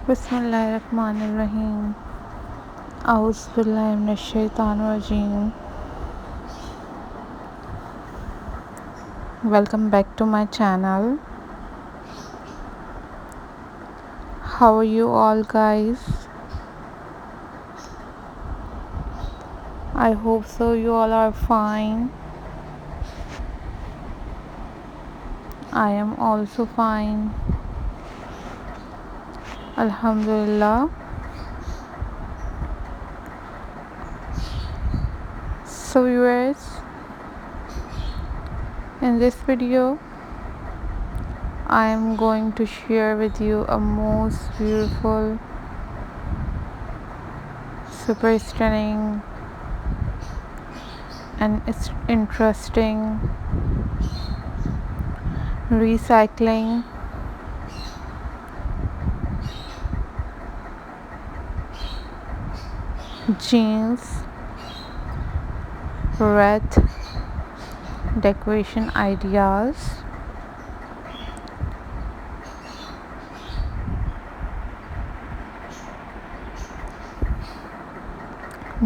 बिस्मिल्लाहिर्रहमानिर्रहीम। औज़ुबिल्लाहि मिनश्शैतानिर्रजीम। Welcome back to my channel. How are you all, guys? I hope so you all are fine. I am also fine. Alhamdulillah. So viewers, in this video I am going to share with you a most beautiful, super stunning and interesting recycling jeans wreath decoration ideas.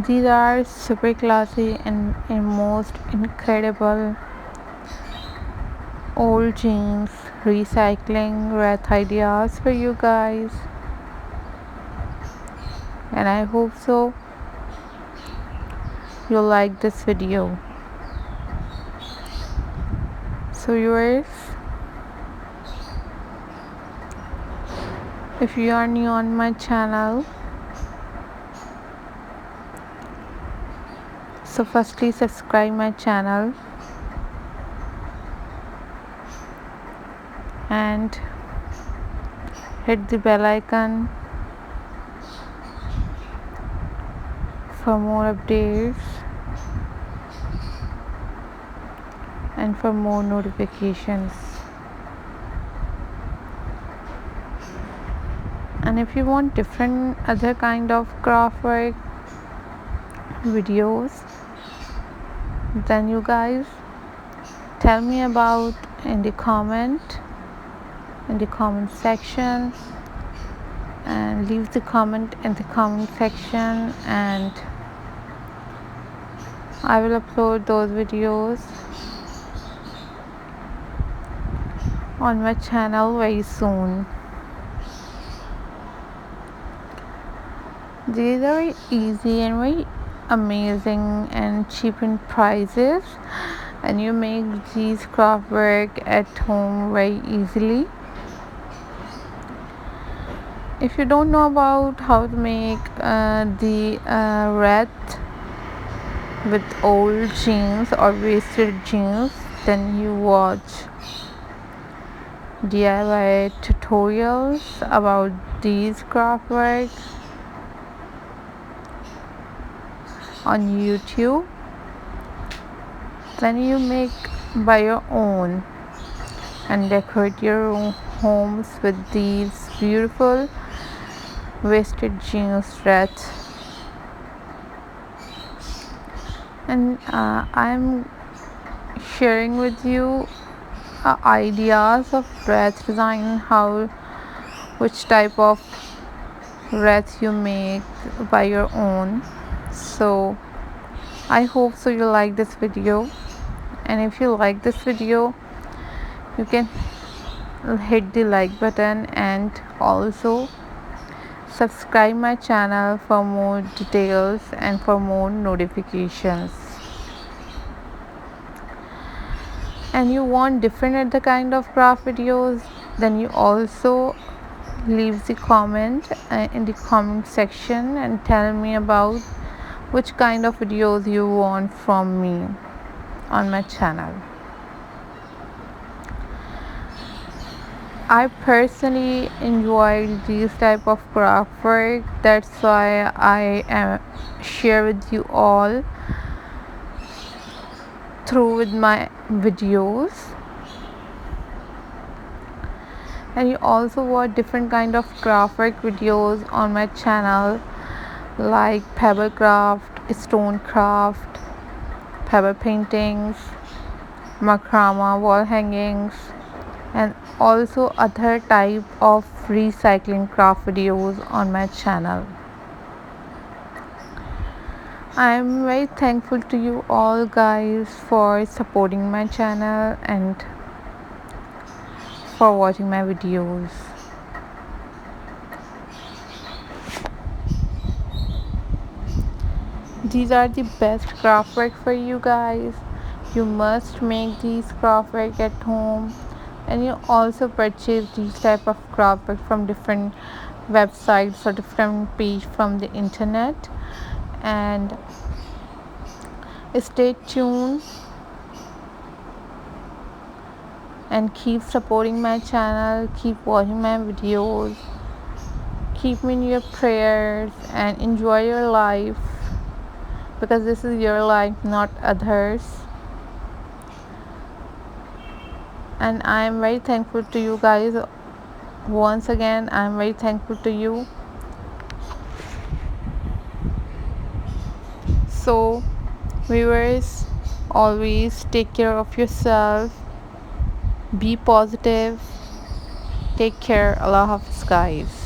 These are super classy and most incredible old jeans recycling wreath ideas for you guys, and I hope so you like this video. So viewers, if you are new on my channel, so firstly subscribe my channel and hit the bell icon for more updates and for more notifications. And if you want different other kind of craft work videos, then you guys tell me about in the comment section, and leave the comment in the comment section, and I will upload those videos on my channel very soon. These are very easy and very amazing and cheap in prices, and you make these craft work at home very easily. If you don't know about how to make the wreath with old jeans or wasted jeans, then you watch DIY tutorials about these craft work on YouTube. Then you make by your own and decorate your own homes with these beautiful wasted jeans wreath. And I'm sharing with you ideas of wreath design, which type of wreath you make by your own. So I hope so you like this video, and if you like this video, you can hit the like button and also subscribe my channel for more details and for more notifications. And you want different other kind of craft videos, then you also leave the comment in the comment section and tell me about which kind of videos you want from me on my channel. I personally enjoy these type of craft work, that's why I share with you all through with my videos. And you also watch different kind of craft work videos on my channel, like pebble craft, stone craft, pebble paintings, macrama wall hangings, and also other type of recycling craft videos on my channel. I am very thankful to you all guys for supporting my channel and for watching my videos. These are the best craft work for you guys. You must make these craft work at home, and you also purchase these type of craft work from different websites or different page from the internet. And stay tuned and keep supporting my channel, keep watching my videos, keep me in your prayers, and enjoy your life, because this is your life, not others. And I am very thankful to you guys. Once again, I am very thankful to you. So viewers, always take care of yourself, be positive, take care. Allah Hafiz guys.